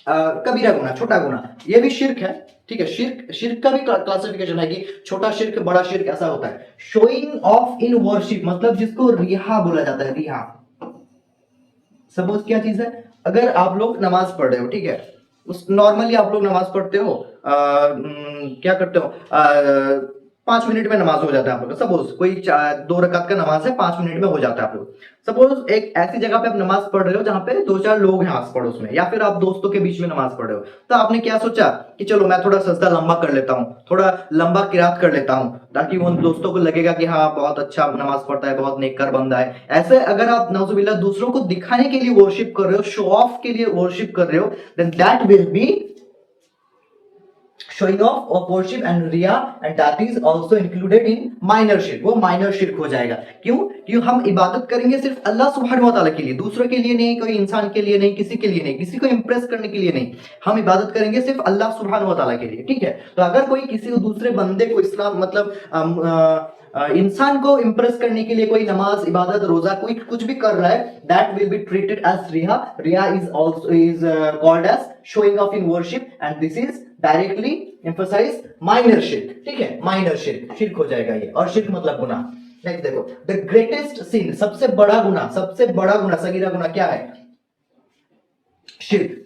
कबीरा गुना, छोटा गुना, ये भी शिर्क है, ठीक है। शिर्क का भी क्लासिफिकेशन है कि छोटा शिर्क, बड़ा शिर्क, ऐसा होता है। शोइंग ऑफ इन वर्शिप मतलब जिसको रिहा बोला जाता है, रिहा। सपोज क्या चीज है, अगर आप लोग नमाज पढ़ रहे हो, ठीक है, उस नॉर्मली आप लोग नमाज पढ़ते हो, क्या करते हो, 5 मिनट में नमाज हो जाता है आप लोग। सपोज कोई 2 रकात का नमाज है, 5 मिनट में हो जाता है आप लोग। सपोज एक ऐसी जगह पे आप नमाज पढ़ रहे हो जहां पे 2-4 लोग हैं आस पड़ोस में, या फिर आप दोस्तों के बीच में नमाज पढ़ रहे हो। तो आपने क्या सोचा कि चलो मैं थोड़ा सजदा लंबा कर लेता हूँ, थोड़ा लंबा किरात कर लेता हूँ, ताकि उन दोस्तों को लगेगा कि हाँ बहुत अच्छा नमाज पढ़ता है, बहुत नेककर बंदा है। ऐसे अगर आप नौजुबिल्लाह दूसरों को दिखाने के लिए वर्शिप कर रहे हो, शो ऑफ के लिए वर्शिप कर रहे हो, then that will be showing off of worship and riya, and that is also included in minor shirk, वो minor shirk हो जाएगा। क्यों हम इबादत करेंगे सिर्फ अल्लाह सुब्हानहू व तआला के लिए, दूसरों के लिए नहीं, कोई इंसान के लिए नहीं, किसी के लिए नहीं, किसी को इंप्रेस करने के लिए नहीं। हम इबादत करेंगे सिर्फ अल्लाह सुब्हानहू व तआला के लिए, ठीक है। तो अगर कोई किसी दूसरे बंदे को इस्लाम मतलब इंसान को इंप्रेस करने के लिए कोई नमाज, इबादत, रोजा, कोई कुछ भी कर रहा है, that will be treated as रिया। रिया is also is called as showing off in worship, and this is directly emphasise minor शिर्क, ठीक है। माइनर शिर्क, शिर्क हो जाएगा ये, और शिर्क मतलब गुनाह। नेक्स्ट देखो, द ग्रेटेस्ट सिन, सबसे बड़ा गुनाह, सबसे बड़ा गुनाह, सगीरा गुनाह क्या है, शिर्क।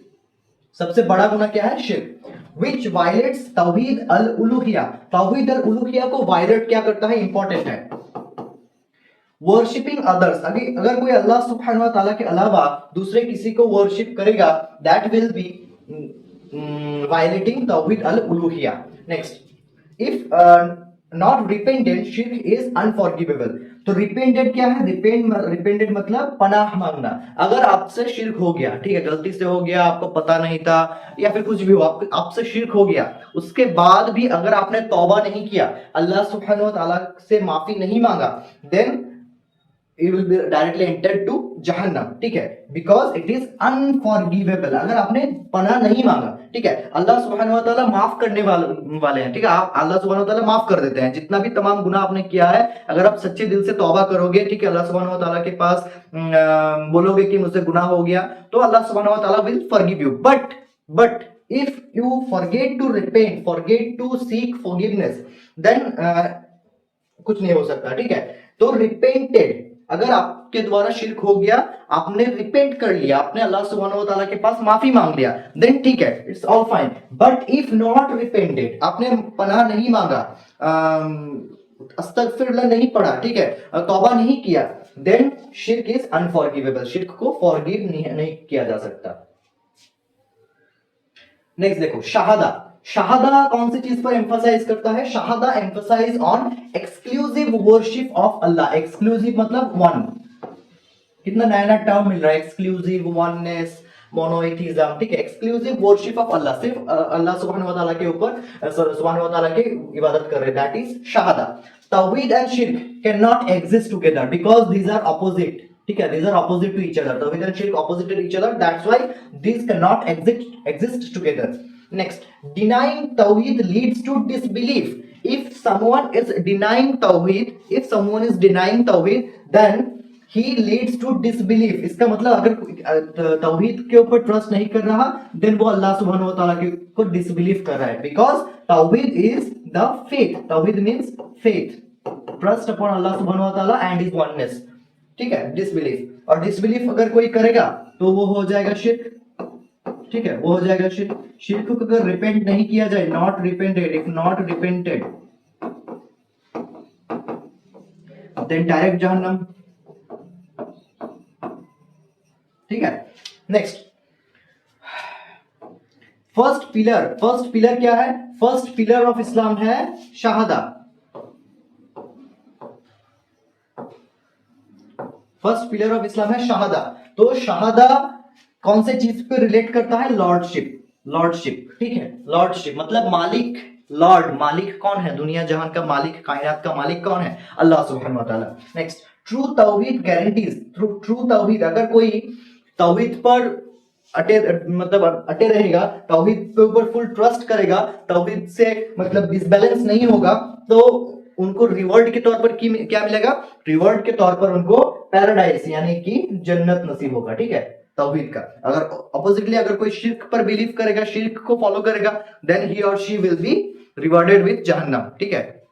सबसे बड़ा गुनाह क्या है, शिर्क। Which violates तौहीद अल उलूहिया, तौहीद अल उलूहिया को वायलेट क्या करता है, इंपॉर्टेंट है। वर्शिपिंग अदर्स, अगर कोई अल्लाह सुब्हानहू व तआला के अलावा दूसरे किसी को वर्शिप करेगा, दैट विल बी वायलेटिंग तौहीद अल उलूहिया। नेक्स्ट, इफ नॉट रिपेंटेड, शिर्क इज अनफॉरगिवेबल। तो रिपेंटेड क्या है, रिपेंटेड मतलब पनाह मांगना। अगर आपसे शिर्क हो गया, ठीक है, गलती से हो गया, आपको पता नहीं था, या फिर कुछ भी हो, आपसे शिर्क हो गया, उसके बाद भी अगर आपने तौबा नहीं किया, अल्लाह सुब्हानहू व तआला से माफी नहीं मांगा, then you will be directly entered to जहन्नम, ठीक है, because it is unforgivable। अगर आपने पनाह नहीं मांगा, ठीक है, अल्लाह सुब्हानहू व तआला माफ करने वाले हैं, ठीक है। आप अल्लाह सुब्हानहू व तआला माफ कर देते हैं जितना भी तमाम गुनाह आपने किया है। अगर आप सच्चे दिल से तौबा करोगे, ठीक है, अल्लाह सुब्हानहू व तआला के पास बोलोगे कि मुझसे गुनाह हो गया, तो अल्लाह सुब्हानहू व तआला will forgive you, but if you forget to repent, forget to seek forgiveness, then कुछ नहीं हो सकता, ठीक है। तो रिपेंटेड, अगर आपके द्वारा शिर्क हो गया, आपने रिपेंट कर लिया, आपने अल्लाह सुब्हानहू व तआला के पास माफी मांग लिया, देन ठीक है, it's all fine. But if not repented, आपने पनाह नहीं मांगा, अस्तगफिरुल्लाह नहीं पढ़ा, ठीक है, तौबा नहीं किया, देन शिर्क इज अनफॉरगिवेबल, शिर्क को फॉरगिव नहीं किया जा सकता। नेक्स्ट देखो, शहादा। शहादा कौन सी चीज पर एम्फसाइज करता है, शहादा emphasize on exclusive worship of Allah. Exclusive मतलब वन, कितना नया नया टर्म मिल रहा है, एक्सक्लूसिव, वननेस, मोनोइथिज्म, ठीक है। एक्सक्लूसिव वर्शिप ऑफ अल्लाह, सिर्फ अल्लाह सुब्हानहू व तआला के ऊपर, सुब्हानहू व तआला के इबादत कर रहे, दैट इज शहादा। तौहीद एंड शिर्क can not exist together because these are opposite, ठीक है, these are opposite to each other, tawhid and shirk opposite to each other, that's why these cannot exist together. Next, denying tawhid leads to disbelief. If someone is denying tawhid, then he leads to disbelief. इसका मतलब अगर तौहीद के ऊपर trust नहीं कर रहा, then वो अल्लाह सुब्हानहू व तआला को डिसबिलीव कर रहा है, बिकॉज तौहीद इज द फेथ। तौहीद means faith, trust upon Allah सुब्हानहू व तआला एंड हिज वननेस, ठीक है। डिसबिलीफ, और डिसबिलीफ अगर कोई करेगा तो वो हो जाएगा शिर्क, ठीक है, वो हो जाएगा शिर्क। शिर्क को अगर रिपेंट नहीं किया जाए, not repented, if not repented then direct जहन्नम, ठीक है। नेक्स्ट, फर्स्ट पिलर क्या है? फर्स्ट पिलर ऑफ इस्लाम है शहादा। फर्स्ट पिलर ऑफ इस्लाम है शहादा। तो शहादा कौन से चीज पे रिलेट करता है? लॉर्डशिप, ठीक है। लॉर्डशिप मतलब मालिक, लॉर्ड, मालिक कौन है? दुनिया जहान का मालिक, कायनात का मालिक कौन है? अल्लाह सुब्हानहू व तआला। नेक्स्ट, ट्रू तौहीद गारंटीज, ट्रू तौहीद, अगर कोई तौहीद पर अटे रहेगा, तौहीद पे ऊपर फुल ट्रस्ट करेगा, तौहीद से मतलब डिसबैलेंस नहीं होगा, तो उनको रिवॉर्ड के तौर पर क्या मिलेगा? रिवॉर्ड के तौर पर उनको पैराडाइज यानी कि जन्नत नसीब होगा, ठीक है, तौहीद का। अगर ऑपोजिटली अगर कोई शिर्क पर बिलीव करेगा, शिर्क को फॉलो करेगा, देन ही और she will be rewarded with जहन्नम, ठीक है।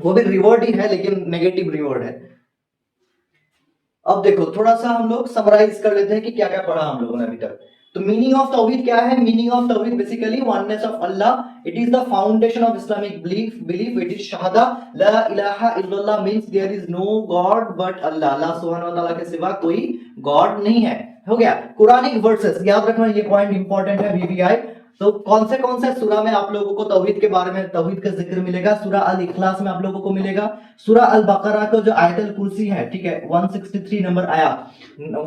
वो भी रिवॉर्ड ही है लेकिन नेगेटिव रिवॉर्ड है। अब देखो थोड़ा सा हम लोग समराइज कर लेते हैं कि क्या क्या पढ़ा हम लोगों ने अभी तक। तो मीनिंग ऑफ तौहीद क्या है? मीनिंग ऑफ तौहीद basically oneness of Allah. It is the foundation of Islamic belief. It is शहादा ला इलाहा इल्लल्लाह means there is no God but Allah. Allah सुब्हानहू व तआला के सिवा कोई गॉड नहीं है। हो गया। कुरानिक वर्सेस, याद रखना ये पॉइंट इंपॉर्टेंट है वीवीआई। तो कौन से सूरा में आप लोगों को तौहीद के बारे में, तौहीद का जिक्र मिलेगा? सूरा अल इखलास में आप लोगों को मिलेगा। सूरा अल बकरा का जो आयतल कुर्सी है, ठीक है, 163 नंबर आयत,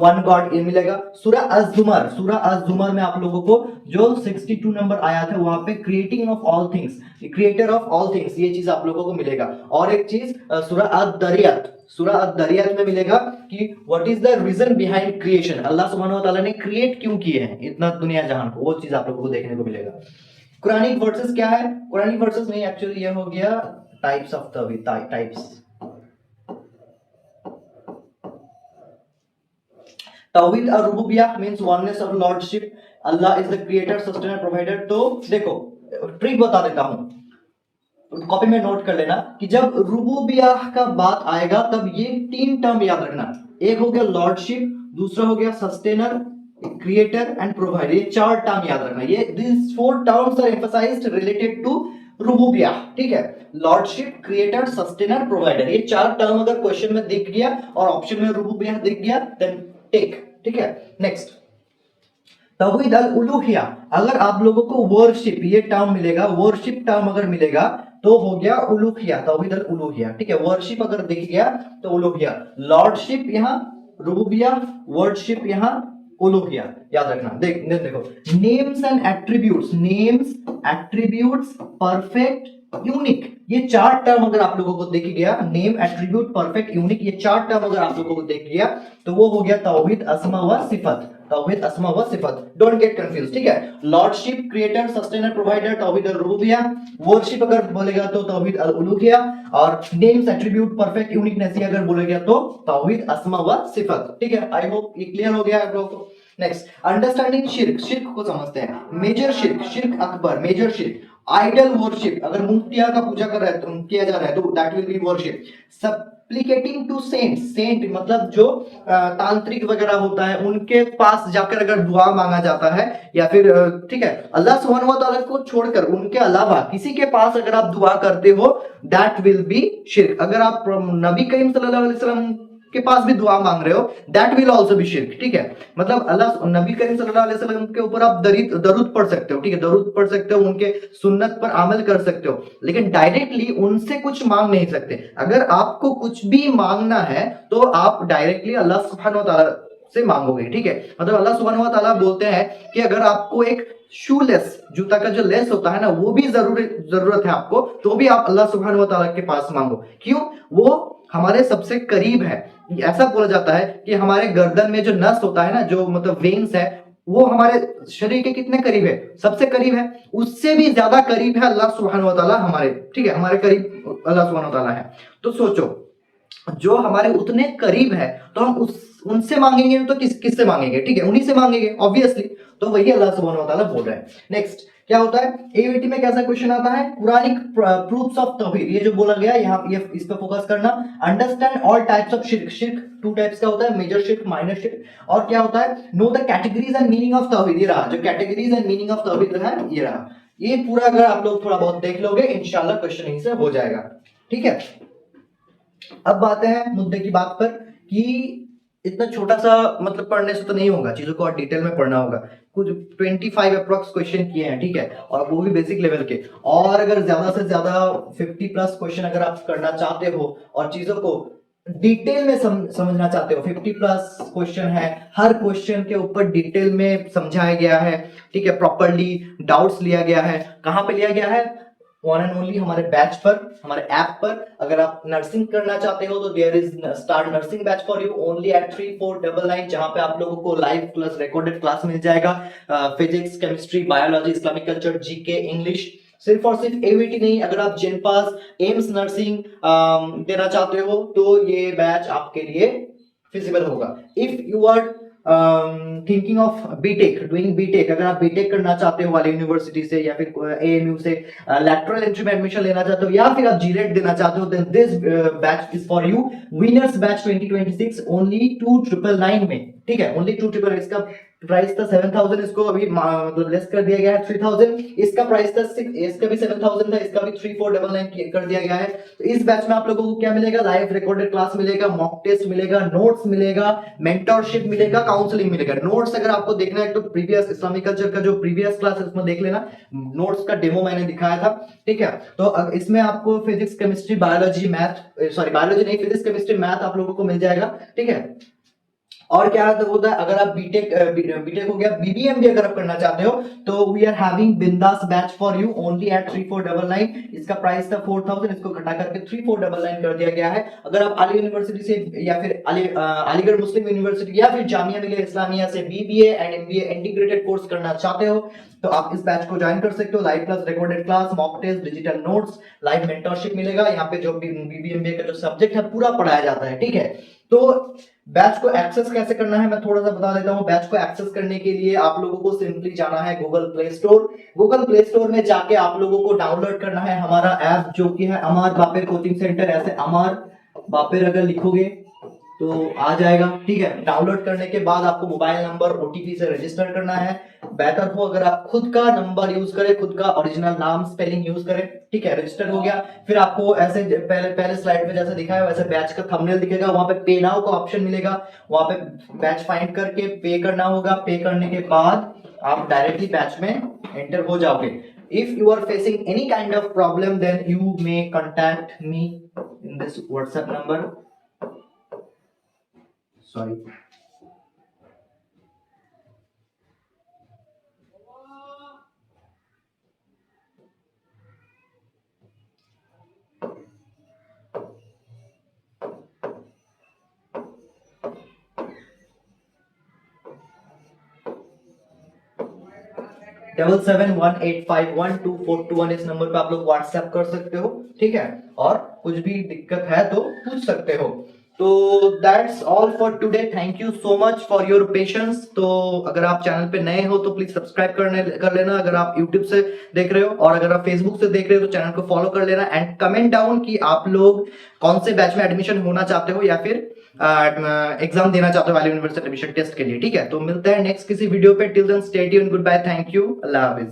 वन गॉड, ये मिलेगा। सूरा अज़-ज़ुमर में आप लोगों को जो 62 नंबर आयत है, वहां पे creating of all things, creator of all things, ये चीज आप लोगों को मिलेगा। और एक चीज सूरा अद-दरियात में मिलेगा कि what is the reason behind creation, Allah सुब्हानहू व तआला ने क्रिएट क्यों किए हैं इतना दुनिया जहान को, वो चीज आप लोगों को देखने को मिलेगा। कुरानिक वर्सेस क्या है? कुरानिक वर्सेस नहीं, एक्चुअली ये हो गया टाइप्स ऑफ तौहीद, टाइप्स। तौहीद और रुबूबिय्याह means oneness of lordship, Allah is the creator, sustainer, provider. तो देखो ट्रिक बता देता हूं, कॉपी में नोट कर लेना कि जब रुबूबिय्याह का बात आएगा तब ये 3 टर्म याद रखना। एक हो गया लॉर्डशिप, दूसरा हो गया सस्टेनर, क्रिएटर एंड प्रोवाइडर। ये 4 टर्म याद रखना। ये this 4 terms are emphasised related to रुबूबिय्याह, ठीक है। लॉर्डशिप, क्रिएटर, सस्टेनर, प्रोवाइडर, ये 4 टर्म अगर क्वेश्चन में दिख गया और ऑप्शन में रुबूबिय्याह दिख गया देन टेक, ठीक है। नेक्स्ट, तौहीद अल उलूहिया, अगर आप लोगों को वर्शिप ये टर्म मिलेगा, वर्शिप टर्म अगर मिलेगा तो हो गया उलूहिया, तौहीद अल उलूहिया, ठीक है। वर्शिप अगर दिख गया तो उलूहिया, लॉर्डशिप यहाँ रुबूबिय्याह, वर्शिप यहाँ उलूहिया, याद रखना। देखो names and attributes, perfect, unique, ये 4 टर्म अगर आप लोगों को दिख गया, नेम, एट्रीब्यूट, परफेक्ट, यूनिक, ये 4 टर्म अगर आप लोगों को दिख गया तो वो हो गया तौहीद अस्मा व सिफत, तौहीद अस्मा व सिफत। डोंट गेट कंफ्यूज, ठीक है। लॉर्डशिप, क्रिएटर, सस्टेनर, प्रोवाइडर, तौहीद अल रुबूबिय्याह। वर्शिप अगर बोलेगा तो तौहीद अल उलूहिया, और नेम्स, एट्रीब्यूट, परफेक्ट, यूनिकनेस अगर बोलेगा तो तौहीद अस्मा व सिफत, ठीक है। आई होप ये क्लियर हो गया आप लोगों को। नेक्स्ट, अंडरस्टैंडिंग शिर्क को समझते हैं। मेजर शिर्क, शिर्क अकबर, मेजर शिर्क। आइडल वर्शिप, अगर मूर्तियां का पूजा कर रहा है तो किया जा रहा है तो that will be worship. Supplicating to saint मतलब जो तांत्रिक वगैरह होता है उनके पास जाकर अगर दुआ मांगा जाता है, या फिर ठीक है, अल्लाह सुब्हानहू व तआला को छोड़कर उनके अलावा किसी के पास अगर आप दुआ करते हो दैट विल बी शिर्क। अगर आप नबी करीम सल्लल्लाहु अलैहि वसल्लम के पास भी दुआ मांग रहे हो दैट विल आल्सो बी शिर्क, ठीक है। मतलब अल्लाह नबी करीम सल्लल्लाहु अलैहि वसल्लम के ऊपर आप दरूद पढ़ सकते हो, ठीक है, दरूद पढ़ सकते हो, उनके सुन्नत पर अमल कर सकते हो, लेकिन डायरेक्टली उनसे कुछ मांग नहीं सकते। अगर आपको कुछ भी मांगना है तो आप डायरेक्टली अल्लाह सुब्हानहू व तआला से मांगोगे, ठीक है। मतलब अल्लाह सुब्हानहू व तआला बोलते हैं कि अगर आपको एक शूलेस, जूता का जो लेस होता है ना, वो भी जरूरत है आपको, तो भी आप अल्लाह सुब्हानहू व तआला के पास मांगो। क्यों? वो हमारे सबसे करीब है। ऐसा बोला जाता है कि हमारे गर्दन में जो नस होता है ना, जो मतलब वेन्स है, वो हमारे शरीर के कितने करीब है? सबसे करीब है। उससे भी ज्यादा करीब है अल्लाह सुब्हानहू व तआला हमारे, ठीक है, हमारे करीब अल्लाह सुब्हानहू व तआला है। तो सोचो जो हमारे उतने करीब है तो हम उस उनसे मांगेंगे तो किससे मांगेंगे, ठीक है, उन्हीं से मांगेंगे ऑब्वियसली। तो वही अल्लाह सुब्हानहू व तआला बोल रहे हैं। नेक्स्ट क्या होता है, एवीटी में कैसा क्वेश्चन आता है, कुरानिक प्रूफ्स ऑफ तौहीद, ये जो बोला गया यहाँ ये इस पे फोकस करना। अंडरस्टैंड ऑल टाइप्स ऑफ शिर्क, शिर्क टू टाइप्स का होता है, मेजर शिर्क, माइनर शिर्क। और क्या होता है, know the categories and meaning of तौहीद, ये रहा जो कैटेगरीज एंड मीनिंग ऑफ तौहीद है, ये रहा। ये पूरा अगर आप लोग थोड़ा बहुत देख लोगे इंशाल्लाह क्वेश्चन यहीं से हो जाएगा, ठीक है। अब आते हैं मुद्दे की बात पर कि इतना छोटा सा मतलब पढ़ने से तो नहीं होगा, चीजों को और डिटेल में पढ़ना होगा। कुछ 25 अप्रोक्स क्वेश्चन किए हैं, ठीक है, और वो भी बेसिक लेवल के। और अगर ज्यादा से ज्यादा 50 प्लस क्वेश्चन अगर आप करना चाहते हो और चीजों को डिटेल में समझना चाहते हो, 50 प्लस क्वेश्चन है, हर क्वेश्चन के ऊपर डिटेल में समझाया गया है, ठीक है, प्रॉपरली डाउट्स लिया गया है। कहां पे लिया गया है, वन एंड ओनली हमारे बैच पर, हमारे ऐप पर। अगर आप नर्सिंग करना चाहते हो तो there is start nursing batch for you only at 3499, जहां पे आप लोगों को लाइव प्लस रिकॉर्डेड क्लास मिल जाएगा, physics, chemistry, biology, Islamic culture, GK, English. सिर्फ और सिर्फ एवीटी नहीं, अगर आप जेन पास, एम्स नर्सिंग देना चाहते हो तो ये बैच आपके लिए फिजिबल होगा। If you are thinking of BTech, doing BTech, अगर आप बीटेक करना चाहते हो वाली यूनिवर्सिटी से या फिर एएमयू से लैटरल एंट्री में एडमिशन लेना चाहते हो या फिर आप जीलेट देना चाहते हो, then this batch is for you. Winners batch 2026 only 2999 में, ठीक है, ओनली 2999। इसका प्राइस था 7000, इसको अभी मतलब लेस कर दिया गया है 3000। इसका प्राइस था इसका भी 7000 था, इसका भी 3499 कर दिया गया है। तो इस बैच में आप लोगों को क्या मिलेगा, लाइव रिकॉर्डेड क्लास मिलेगा, मॉक टेस्ट मिलेगा, नोट्स मिलेगा, मेंटरशिप मिलेगा, काउंसलिंग मिलेगा। नोट्स अगर आपको देखना है तो प्रीवियस इस्लामिक कल्चर का जो प्रीवियस क्लास है उसमें देख लेना, नोट्स का डेमो मैंने दिखाया था, ठीक है। तो इसमें आपको physics, chemistry, biology, math, sorry biology नहीं, फिजिक्स, केमिस्ट्री, मैथ आप लोगों को मिल जाएगा, ठीक है। और क्या होता है, अगर आप बीटेक हो गया, बीबीएम भी अगर आप करना चाहते हो तो we are having Bindaas batch for you only at 3499। इसका प्राइस था 4000, इसको घटा करके 3499 कर दिया गया है। अगर आप अली यूनिवर्सिटी से या फिर अलीगढ़ मुस्लिम यूनिवर्सिटी या फिर जामिया मिलिया इस्लामिया से BBA and MBA integrated course करना चाहते हो तो आप इस बैच को ज्वाइन कर सकते हो। Live class, recorded class, mock test, digital notes, live mentorship मिलेगा। यहाँ पे जो बीबीएमबीए का जो सब्जेक्ट है पूरा पढ़ाया जाता है, ठीक है। तो बैच को एक्सेस कैसे करना है मैं थोड़ा सा बता देता हूं। बैच को एक्सेस करने के लिए आप लोगों को सिंपली जाना है Google play store. Google play store में जाके आप लोगों को डाउनलोड करना है हमारा ऐप जो कि है अमार बापेर कोचिंग सेंटर। ऐसे अमार बापेर अगर लिखोगे तो आ जाएगा, ठीक है। डाउनलोड करने के बाद आपको मोबाइल नंबर, ओटीपी से रजिस्टर करना है। बेहतर हो अगर आप खुद का नंबर यूज करें, खुद का ओरिजिनल नाम, स्पेलिंग यूज करें, ठीक है। रजिस्टर हो गया, फिर आपको ऐसे पहले स्लाइड में जैसे दिखाया वैसे बैच का थंबनेल दिखेगा, वहां पे पे नाउ का ऑप्शन मिलेगा, वहां पे बैच फाइंड करके पे करना होगा। पे करने के बाद आप डायरेक्टली बैच में एंटर हो जाओगे। If you are facing any kind of problem, then you may contact me in this WhatsApp number. Sorry. Double 718512421 इस नंबर पे आप लोग व्हाट्सएप कर सकते हो, ठीक है। और कुछ भी दिक्कत है तो पूछ सकते हो। तो that's all for today. Thank you so much for your patience. तो अगर आप चैनल पे नए हो तो प्लीज सब्सक्राइब कर लेना अगर आप यूट्यूब से देख रहे हो, और अगर आप फेसबुक से देख रहे हो तो चैनल को फॉलो कर लेना। एंड कमेंट डाउन कि आप लोग कौन से बैच में एडमिशन होना चाहते हो या फिर एग्जाम देना चाहते हो वाली यूनिवर्सिटी एडमिशन टेस्ट के लिए, ठीक है। तो मिलते हैं नेक्स्ट किसी वीडियो पे। Till then stay tuned, goodbye, thank you, अल्लाह हाफिज।